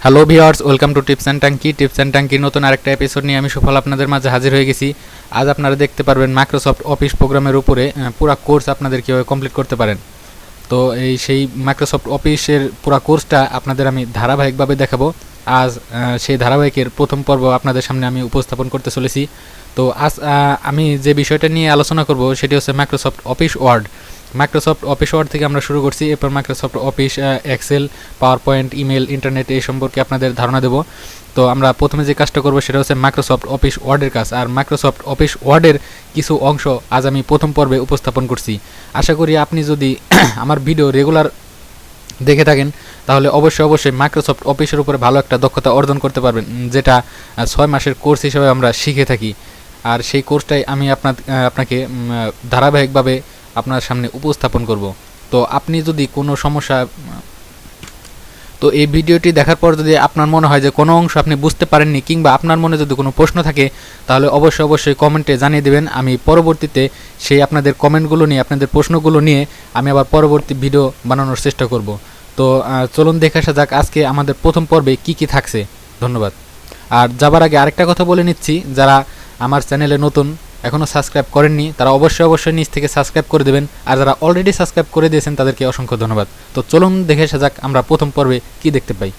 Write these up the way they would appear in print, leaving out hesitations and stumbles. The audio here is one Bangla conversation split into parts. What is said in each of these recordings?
Hello viewers, welcome to tips and ট্যাঙ্কি। টিপস অ্যান্ড ট্যাঙ্কির নতুন আরেকটা এপিসোড নিয়ে আমি সুফল আপনাদের মাঝে হাজির হয়ে গেছি। আজ আপনারা দেখতে পারবেন মাইক্রোসফট অফিস প্রোগ্রামের উপরে পুরো কোর্স আপনাদের কীভাবে কমপ্লিট করতে পারেন। তো সেই মাইক্রোসফট অফিসের পুরো কোর্সটা আপনাদের আমি ধারাবাহিকভাবে দেখাবো। আজ সেই ধারাবাহিকের প্রথম পর্ব আপনাদের সামনে আমি উপস্থাপন করতে চলেছি। তো আজ আমি যে বিষয়টা নিয়ে আলোচনা করব সেটি হচ্ছে Microsoft Office Word. Microsoft Office Word থেকে আমরা শুরু করছি, এরপর Microsoft Office Excel, PowerPoint, email, internet এই সম্পর্কে আপনাদের ধারণা দেব। তো আমরা প্রথমে যে কাজটা করব সেটা হচ্ছে মাইক্রোসফট অফিস ওয়ার্ডের কাজ। আর মাইক্রোসফট অফিস ওয়ার্ডের কিছু অংশ আজ আমি প্রথম পর্বে উপস্থাপন করছি। আশা করি আপনি যদি আমার ভিডিও রেগুলার দেখে থাকেন তাহলে অবশ্যই মাইক্রোসফট অফিসের উপরে ভালো একটা দক্ষতা অর্জন করতে পারবেন, যেটা 6 মাসের কোর্স হিসেবে আমরা শিখে থাকি। আর সেই কোর্সটাই আমি আপনাকে ধারাবাহিকভাবে আপনার সামনে উপস্থাপন করব। তো আপনি যদি কোনো সমস্যা, তো এই ভিডিওটি দেখার পর যদি আপনার মনে হয় যে কোনো অংশ আপনি বুঝতে পারেননি কিংবা আপনার মনে যদি কোনো প্রশ্ন থাকে তাহলে অবশ্যই কমেন্টে জানিয়ে দেবেন। আমি পরবর্তীতে সেই আপনাদের কমেন্টগুলো নিয়ে, আপনাদের প্রশ্নগুলো নিয়ে আমি আবার পরবর্তী ভিডিও বানানোর চেষ্টা করব। তো চলুন দেখে আসা যাক আজকে আমাদের প্রথম পর্বে কি কি থাকছে। ধন্যবাদ। আর যাবার আগে আরেকটা কথা বলে নিচ্ছি, যারা আমার চ্যানেলে নতুন এখনও সাবস্ক্রাইব করেননি তারা অবশ্যই নিচ থেকে সাবস্ক্রাইব করে দেবেন। আর যারা অলরেডি সাবস্ক্রাইব করে দিয়েছেন তাদেরকে অসংখ্য ধন্যবাদ। তো চলুন দেখে আসা যাক আমরা প্রথম পর্বে কি দেখতে পাই।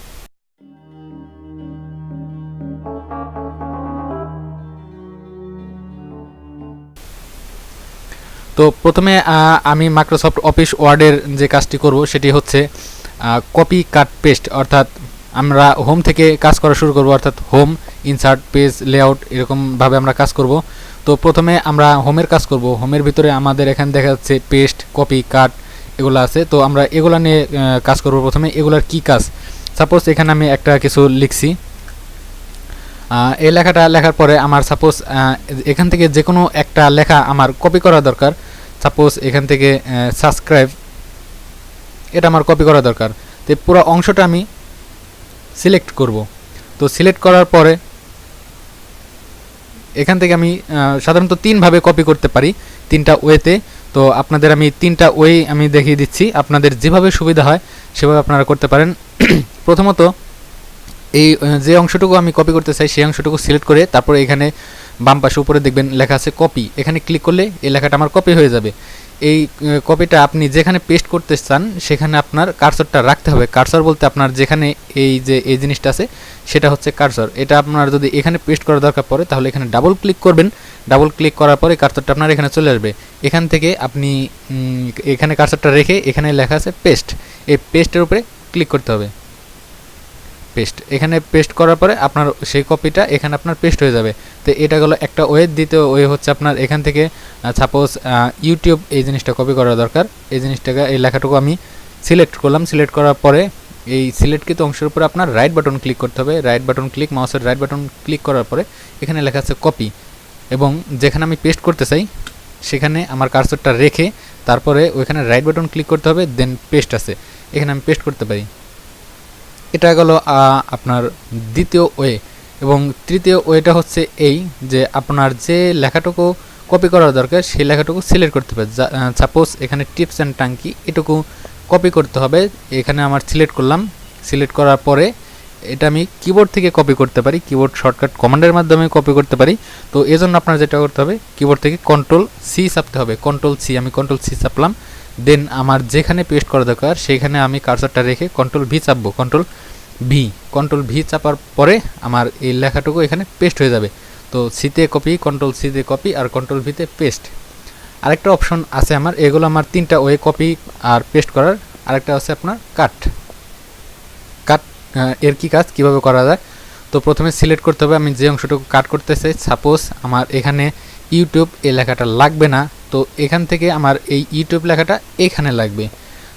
তো প্রথমে আমি মাইক্রোসফট অফিস ওয়ার্ডের যে কাজটি করব সেটি হচ্ছে কপি কাট পেস্ট, অর্থাৎ আমরা হোম থেকে কাজ করা শুরু করব, অর্থাৎ হোম, ইনসার্ট, পেজ, লেআউট এরকমভাবে আমরা কাজ করব। তো প্রথমে আমরা হোমের কাজ করব। হোমের ভিতরে আমাদের এখানে দেখা যাচ্ছে পেস্ট, কপি, কাট এগুলো আছে। তো আমরা এগুলো নিয়ে কাজ করব। প্রথমে এগুলার কি কাজ, সাপোজ এখানে আমি একটা কিছু লিখছি। এই লেখাটা লেখার পরে আমার সাপোজ এখান থেকে যে কোনো একটা লেখা আমার কপি করা দরকার। সাপোজ এখান থেকে সাবস্ক্রাইব, এটা আমার কপি করা দরকার। তো পুরো অংশটা আমি সিলেক্ট করব। তো সিলেক্ট করার পরে এখান থেকে আমি সাধারণত 3ভাবে কপি করতে পারি, 3টা ওয়েতে। তো আপনাদের আমি 3টা ওয়ে আমি দেখিয়ে দিচ্ছি, আপনাদের যেভাবে সুবিধা হয় সেভাবে আপনারা করতে পারেন। প্রথমত এই যে অংশটুকু আমি কপি করতে চাই সেই অংশটুকু সিলেক্ট করে তারপরে এখানে বাম পাশে উপরে দেখবেন লেখা আছে কপি, এখানে ক্লিক করলে এই লেখাটা আমার কপি হয়ে যাবে। এই কপিটা আপনি যেখানে পেস্ট করতে চান সেখানে আপনার কার্সরটা রাখতে হবে। কার্সর বলতে আপনার যেখানে এই জিনিসটা আছে সেটা হচ্ছে কার্সর। এটা আপনার যদি এখানে পেস্ট করার দরকার পড়ে তাহলে এখানে ডাবল ক্লিক করবেন। ডাবল ক্লিক করার পরে কার্সরটা আপনার এখানে চলে আসবে। এখান থেকে আপনি এখানে কার্সরটা রেখে এখানে লেখা আছে পেস্ট, এই পেস্টের উপরে ক্লিক করতে হবে। পেস্ট, এখানে পেস্ট করার পরে আপনার সেই কপিটা এখানে আপনার পেস্ট হয়ে যাবে। তো এটা গেলো একটা ওয়ে। দ্বিতীয় ওয়ে হচ্ছে আপনার এখান থেকে সাপোজ ইউটিউব এই জিনিসটা কপি করা দরকার। এই জিনিসটাকে, এই লেখাটুকু আমি সিলেক্ট করলাম। সিলেক্ট করার পরে এই সিলেক্টকৃত অংশের উপরে আপনার রাইট বাটন ক্লিক করতে হবে। রাইট বাটন ক্লিক, মাউসের রাইট বাটন ক্লিক করার পরে এখানে লেখা আছে কপি, এবং যেখানে আমি পেস্ট করতে চাই সেখানে আমার কার্সরটা রেখে তারপরে ওইখানে রাইট বাটন ক্লিক করতে হবে, দেন পেস্ট আছে, এখানে আমি পেস্ট করতে পারি। এটা গেল আপনার দ্বিতীয় ওয়ে। এবং তৃতীয় ওয়েটা হচ্ছে এই যে আপনার যে লেখাটুকু কপি করা দরকার সেই লেখাটুকু সিলেক্ট করতে হবে। সাপোজ এখানে টিপস অ্যান্ড ট্যাঙ্কি এটুকু কপি করতে হবে। এখানে আমার সিলেক্ট করলাম। সিলেক্ট করার পরে এটা আমি কিবোর্ড থেকে কপি করতে পারি, কিবোর্ড শর্টকাট কমান্ডের মাধ্যমে কপি করতে পারি। তো এজন্য আপনার যেটা করতে হবে, কিবোর্ড থেকে Ctrl+C চাপতে হবে। Ctrl+C, আমি Ctrl+C চাপলাম। দেন আমার যেখানে পেস্ট করা দরকার সেখানে আমি কার্সরটা রেখে Ctrl+V চাপবো। Ctrl+V চাপার পরে আমার এই লেখাটুকু এখানে পেস্ট হয়ে যাবে। তো সিতে কপি, Ctrl+C তে কপি আর Ctrl+V তে পেস্ট। আরেকটা অপশন আছে আমার, এগুলো আমার 3টা ওয়ে কপি আর পেস্ট করার। আরেকটা আছে আপনার কাট। এর কি কাজ, কিভাবে করা যায়। তো প্রথমে সিলেক্ট করতে হবে আমি যে অংশটুকু কাট করতে চাই। সাপোজ আমার এখানে ইউটিউব এই লেখাটা লাগবে না, তো এখান থেকে আমার এই ইউটিউব লেখাটা এখানে লাগবে।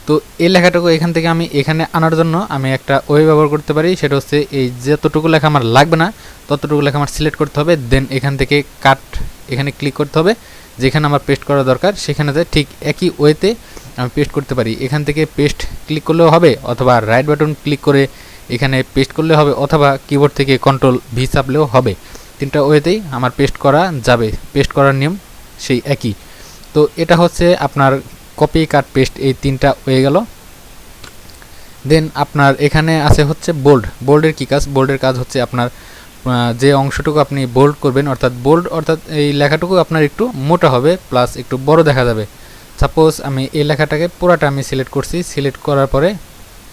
তো এই লেখাটুকু এখান থেকে আমি এখানে আনার জন্য আমি একটা ওয়ে ব্যবহার করতে পারি, সেটা হচ্ছে এই যতটুকু লেখা আমার লাগবে না ততটুকু লেখা আমার সিলেক্ট করতে হবে। দেন এখান থেকে কাট, এখানে ক্লিক করতে হবে। যেখানে আমার পেস্ট করা দরকার সেখানে ঠিক একই ওয়েতে আমি পেস্ট করতে পারি। এখান থেকে পেস্ট ক্লিক করলেও হবে, অথবা রাইট বাটন ক্লিক করে এখানে পেস্ট করলে হবে, অথবা কিবোর্ড থেকে Ctrl+V চাপলেও হবে। 3টা ওয়েতেই আমার পেস্ট করা যাবে। পেস্ট করার নিয়ম সেই একই। তো এটা হচ্ছে আপনার কপি, কাট, পেস্ট, এই 3টা হয়ে গেল। দেন আপনার এখানে আছে হচ্ছে বোল্ড। বোল্ডের কি কাজ? বোল্ডের কাজ হচ্ছে আপনার যে অংশটুকু আপনি বোল্ড করবেন, অর্থাৎ বোল্ড অর্থাৎ এই লেখাটুকু আপনার একটু মোটা হবে প্লাস একটু বড় দেখা যাবে। সাপোজ আমি এই লেখাটাকে পুরাটা আমি সিলেক্ট করছি, সিলেক্ট করার পরে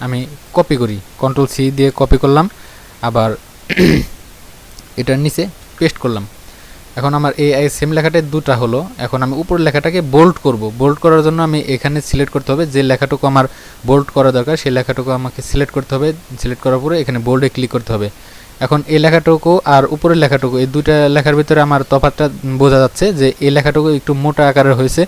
আমি কপি করি, কন্ট্রোল সি দিয়ে কপি করলাম, আবার এটার নিচে পেস্ট করলাম। এখন আমার এই সেম লেখাটা দুটা হলো। এখন আমি উপরের লেখাটাকে বোল্ড করব। বোল্ড করার জন্য আমি এখানে সিলেক্ট করতে হবে, যে লেখাটুকু আমার বোল্ড করা দরকার সেই লেখাটুকু আমাকে সিলেক্ট করতে হবে। সিলেক্ট করার পরে এখানে বোল্ডে ক্লিক করতে হবে। এখন এই লেখাটুকু আর উপরের লেখাটুকু, এই দুইটা লেখার ভিতরে আমার তফাৎটা বোঝা যাচ্ছে যে এই লেখাটুকু একটু মোটা আকারের হয়েছে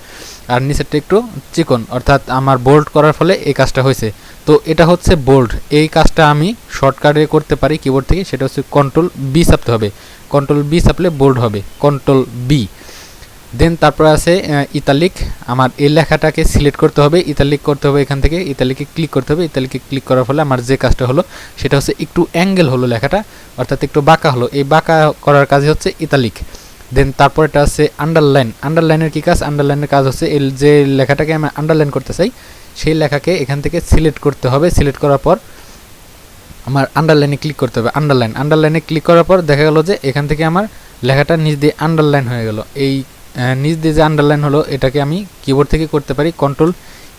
আর নিচেরটা একটু চিকন, অর্থাৎ আমার বোল্ড করার ফলে এই কাজটা হয়েছে। তো এটা হচ্ছে বোল্ড। এই কাজটা আমি শর্টকাটে করতে পারি কিবোর্ড থেকে, সেটা হচ্ছে কন্ট্রোল বি চাপতে হবে। কন্ট্রোল বি চাপলে বোল্ড হবে, কন্ট্রোল বি। দেন তারপরে আছে ইতালিক। আমার এই লেখাটাকে সিলেক্ট করতে হবে, ইতালিক করতে হবে, এখান থেকে ইতালিকে ক্লিক করতে হবে। ইতালিকে ক্লিক করার ফলে আমার যে কাজটা হলো সেটা হচ্ছে একটু অ্যাঙ্গেল হলো লেখাটা, অর্থাৎ একটু বাঁকা হলো। এই বাঁকা করার কাজই হচ্ছে ইতালিক। দেন তারপর এটা আছে আন্ডারলাইন। আন্ডারলাইনের কী কাজ? আন্ডারলাইনের কাজ হচ্ছে এই যে লেখাটাকে আমি আন্ডারলাইন করতে চাই সেই লেখাকে এখান থেকে সিলেক্ট করতে হবে। সিলেক্ট করার পর আমার আন্ডারলাইনে ক্লিক করতে হবে। আন্ডারলাইনে ক্লিক করার পর দেখা গেল যে এখান থেকে আমার লেখাটা নিচ দিয়ে আন্ডারলাইন হয়ে গেল। এই নিচ দিয়ে যে আন্ডারলাইন হলো এটাকে আমি কিবোর্ড থেকে করতে পারি কন্ট্রোল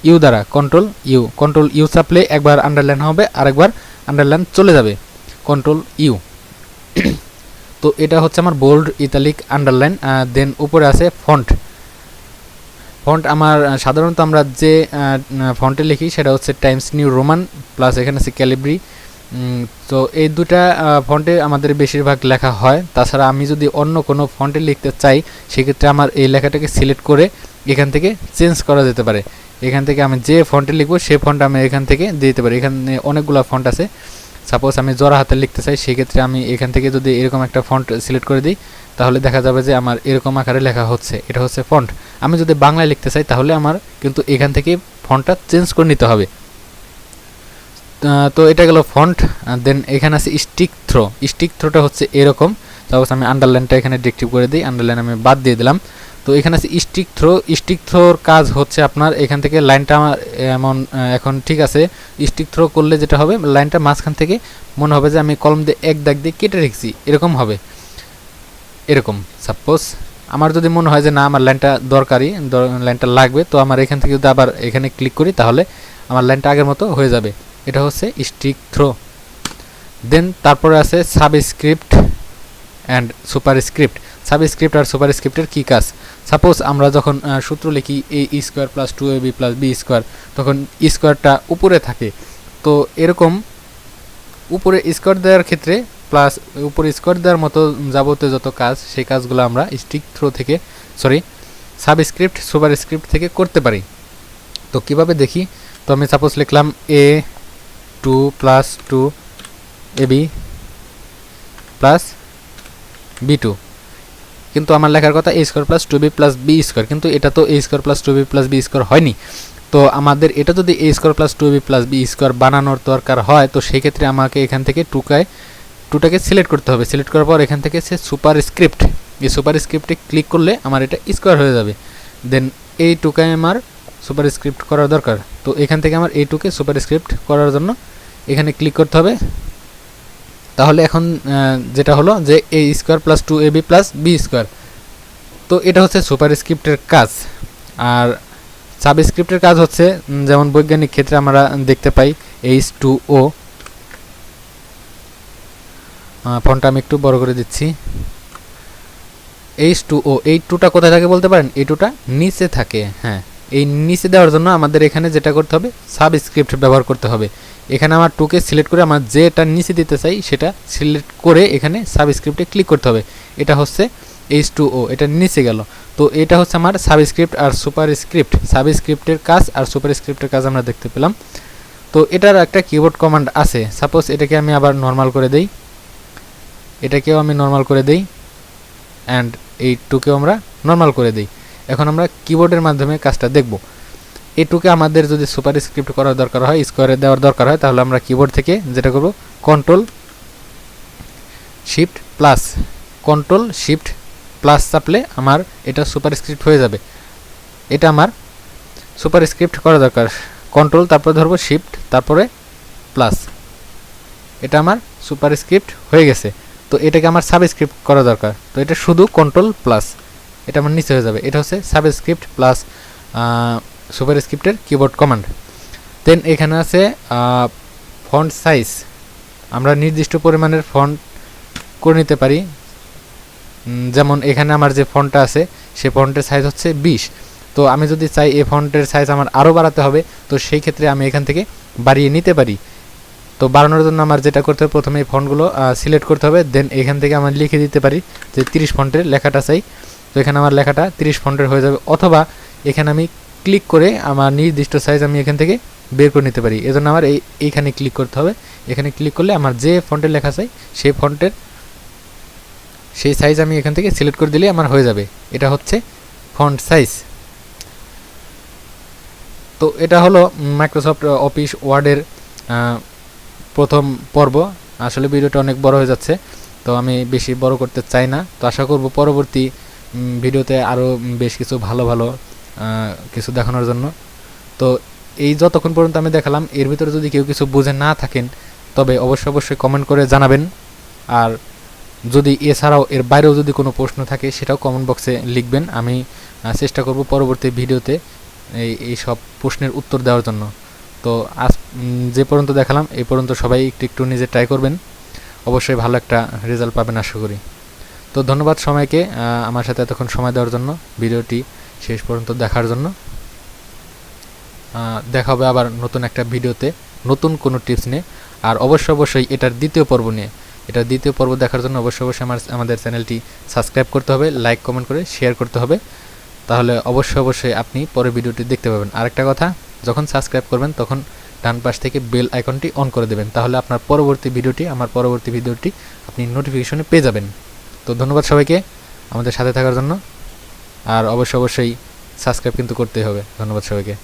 ইউ দ্বারা। কন্ট্রোল ইউ চাপলে একবার আন্ডারলাইন হবে আর একবার আন্ডারলাইন চলে যাবে, কন্ট্রোল ইউ। তো এটা হচ্ছে আমার বোল্ড, ইতালিক, আন্ডারলাইন। দেন উপরে আছে ফন্ট। ফন্ট আমার সাধারণত আমরা যে ফন্টে লিখি সেটা হচ্ছে টাইমস নিউ রোমান, প্লাস এখানে আছে ক্যালিব্রি। তো এই দুটা ফন্টে আমাদের বেশিরভাগ লেখা হয়। তাছাড়া আমি যদি অন্য কোনো ফন্টে লিখতে চাই সেক্ষেত্রে আমার এই লেখাটাকে সিলেক্ট করে এখান থেকে চেঞ্জ করা যেতে পারে। এখান থেকে আমি যে ফন্টে লিখবো সেই ফন্ট আমি এখান থেকে দিতে পারি। এখানে অনেকগুলো ফন্ট আছে। সাপোজ আমি জোড়া হাতে লিখতে চাই, সেক্ষেত্রে আমি এখান থেকে যদি এরকম একটা ফন্ট সিলেক্ট করে দিই তাহলে দেখা যাবে যে আমার এরকম আকারে লেখা হচ্ছে, এটা হচ্ছে ফন্ট। আমি যদি বাংলায় লিখতে চাই তাহলে আমার কিন্তু এখান থেকে ফন্টটা চেঞ্জ করে নিতে হবে। তো এটা গেল ফন্ট। দেন এখানে আছে স্টিক থ্রো। স্টিক থ্রোটা হচ্ছে এরকম। সাপোজ আমি আন্ডারলাইনটা এখানে ডিরেক্টিভ করে দিই, আন্ডারলাইন আমি বাদ দিয়ে দিলাম। তো এখানে আছে স্টিক থ্রো। স্টিক থ্রোর কাজ হচ্ছে আপনার এখান থেকে লাইনটা আমার এমন এখন ঠিক আছে। স্টিক থ্রো করলে যেটা হবে, লাইনটা মাঝখান থেকে মনে হবে যে আমি কলম দিয়ে এক দাগ দিয়ে কেটে রেখেছি, এরকম হবে। এরকম সাপোজ আমার যদি মনে হয় যে না আমার লাইনটা দরকারি, লাইনটা লাগবে, তো আমার এখান থেকে যদি আবার এখানে ক্লিক করি তাহলে আমার লাইনটা আগের মতো হয়ে যাবে। এটা হচ্ছে স্টিক থ্রো। দেন তারপরে আছে সাবস্ক্রিপ্ট অ্যান্ড সুপারস্ক্রিপ্ট। সাবস্ক্রিপ্ট আর সুপারস্ক্রিপ্টের কী কাজ? সাপোজ আমরা যখন সূত্র লিখি a square plus 2ab plus b square, তখন স্কোয়ারটা উপরে থাকে। তো এরকম উপরে স্কোয়ার দেওয়ার ক্ষেত্রে প্লাস উপরে স্কোয়ার দেওয়ার মতো যাবতীয় যত কাজ, সেই কাজগুলো আমরা স্টিক থ্রো থেকে সাবস্ক্রিপ্ট সুপারস্ক্রিপ্ট থেকে করতে পারি। তো কিভাবে দেখি? তো আমি সাপোজ লিখলাম a2 plus 2ab plus b2, কিন্তু আমার লেখার কথা a square plus 2b plus b square, কিন্তু এটা তো a square plus 2b plus b square হয়নি। তো আমাদের এটা যদি a square plus 2b plus b square বানানোর দরকার হয়, তো সেই ক্ষেত্রে আমাকে এখান থেকে টুটাকে সিলেক্ট করতে হবে। সিলেক্ট করার পর এখান থেকে সে সুপারস্ক্রিপ্ট, এই সুপারস্ক্রিপ্টে ক্লিক করলে আমার এটা স্কোয়ার হয়ে যাবে। দেন এই টুকায় আমার সুপারস্ক্রিপ্ট করার দরকার। তো এখান থেকে আমার এই টুকে সুপারস্ক্রিপ্ট করার জন্য এখানে ক্লিক করতে হবে। তাহলে এখন যেটা হলো যে a square plus 2ab plus b square. তো এটা হচ্ছে সুপারস্ক্রিপ্টের কাজ। আর সাবস্ক্রিপ্টের কাজ হচ্ছে যেমন বৈজ্ঞানিক ক্ষেত্রে আমরা দেখতে পাই H2O। ফন্টটা আমি একটু বড় করে দিচ্ছি। H2O, এই টুটা কোথায় থাকে বলতে পারেন? এই টুটা নিচে থাকে। হ্যাঁ, এই নিচে দেওয়ার জন্য আমাদের এখানে যেটা করতে হবে সাবস্ক্রিপ্ট ব্যবহার করতে হবে। এখানে আমার টুকে সিলেক্ট করে আমার যেটা নিচে দিতে চাই সেটা সিলেক্ট করে এখানে সাবস্ক্রিপ্টে ক্লিক করতে হবে। এটা হচ্ছে H2O, এটা নিচে গেল। তো এটা হচ্ছে আমার সাবস্ক্রিপ্ট আর সুপারস্ক্রিপ্ট। সাবস্ক্রিপ্টের কাজ আর সুপারস্ক্রিপ্টের কাজ আমরা দেখতে পেলাম। তো এটার একটা কিবোর্ড কমান্ড আছে। সাপোজ এটাকে আমি আবার নর্মাল করে দেই, এটাকেও আমি নর্মাল করে দেই, অ্যান্ড এই টুকেও আমরা নর্মাল করে দিই। এখন আমরা কিবোর্ডের মাধ্যমে কাজটা দেখব। এই টুকে আমাদের যদি সুপারস্ক্রিপ্ট করার দরকার হয়, স্কোয়ারে দেওয়ার দরকার হয়, তাহলে আমরা কিবোর্ড থেকে যেটা করব কন্ট্রোল শিফট প্লাস চাপলে আমার এটা সুপারস্ক্রিপ্ট হয়ে যাবে। এটা আমার সুপারস্ক্রিপ্ট করা দরকার। কন্ট্রোল তারপরে ধরবো শিফট তারপরে প্লাস, এটা আমার সুপারস্ক্রিপ্ট হয়ে গেছে। তো এটাকে আমার সাবস্ক্রিপ্ট করা দরকার, তো এটা শুধু কন্ট্রোল প্লাস, এটা আমার নিচে হয়ে যাবে। এটা হচ্ছে সাবস্ক্রিপ্ট প্লাস সুপারস্ক্রিপ্টের কিবোর্ড কমান্ড। দেন এখানে আছে ফন্ট সাইজ, আমরা নির্দিষ্ট পরিমাণের ফন্ট করে নিতে পারি। যেমন এখানে আমার যে ফন্টটা আছে সে ফন্টের সাইজ হচ্ছে 20, তো আমি যদি চাই এই ফন্টের সাইজ আমার আরও বাড়াতে হবে, তো সেই ক্ষেত্রে আমি এখান থেকে বাড়িয়ে নিতে পারি। তো বাড়ানোর জন্য আমার যেটা করতে হবে, প্রথমে এই ফন্টগুলো সিলেক্ট করতে হবে, দেন এখান থেকে আমার লিখে দিতে পারি যে 30 ফন্টের লেখাটা চাই। তো এখানে আমার লেখাটা 30 ফন্টের হয়ে যাবে, অথবা এখানে আমি ক্লিক করে আমার নির্দিষ্ট সাইজ আমি এখান থেকে বের করে নিতে পারি। এজন্য আমার এইখানে ক্লিক করতে হবে। এখানে ক্লিক করলে আমার যে ফন্টের লেখা চাই সেই ফন্টের সেই সাইজ আমি এখান থেকে সিলেক্ট করে দিলে আমার হয়ে যাবে। এটা হচ্ছে ফন্ট সাইজ। তো এটা হলো মাইক্রোসফট অফিস ওয়ার্ডের প্রথম পর্ব। আসলে ভিডিওটা অনেক বড় হয়ে যাচ্ছে, তো আমি বেশি বড় করতে চাই না। তো আশা করব পরবর্তী ভিডিওতে আরও বেশ কিছু ভালো ভালো কিছু দেখানোর জন্য। তো এই যতক্ষণ পর্যন্ত আমি দেখালাম, এর ভিতরে যদি কেউ কিছু বুঝে না থাকেন তবে অবশ্যই কমেন্ট করে জানাবেন। আর যদি এছাড়াও এর বাইরেও যদি কোনো প্রশ্ন থাকে সেটাও কমেন্ট বক্সে লিখবেন। আমি চেষ্টা করব পরবর্তী ভিডিওতে এই সব প্রশ্নের উত্তর দেওয়ার জন্য। তো আজ যে পর্যন্ত দেখালাম এই পর্যন্ত সবাই একটু নিজে ট্রাই করবেন, অবশ্যই ভালো একটা রেজাল্ট পাবেন আশা করি। তো ধন্যবাদ সবাইকে আমার সাথে এতক্ষণ সময় দেওয়ার জন্য, ভিডিওটি শেষ পর্যন্ত দেখার জন্য। দেখা হবে আবার নতুন একটা ভিডিওতে নতুন কোনো টিপস নিয়ে, আর অবশ্যই এটার দ্বিতীয় পর্ব নিয়ে। এটার দ্বিতীয় পর্ব দেখার জন্য অবশ্যই আমাদের চ্যানেলটি সাবস্ক্রাইব করতে হবে, লাইক কমেন্ট করে শেয়ার করতে হবে, তাহলে অবশ্যই আপনি পরের ভিডিওটি দেখতে পাবেন। আরেকটা কথা, যখন সাবস্ক্রাইব করবেন তখন ডান পাশ থেকে বেল আইকনটি অন করে দেবেন, তাহলে আপনার আমার পরবর্তী ভিডিওটি আপনি নোটিফিকেশনে পেয়ে যাবেন। তো ধন্যবাদ সবাইকে আমাদের সাথে থাকার জন্য, আর অবশ্যই সাবস্ক্রাইব কিন্তু করতেই হবে। ধন্যবাদ সবাইকে।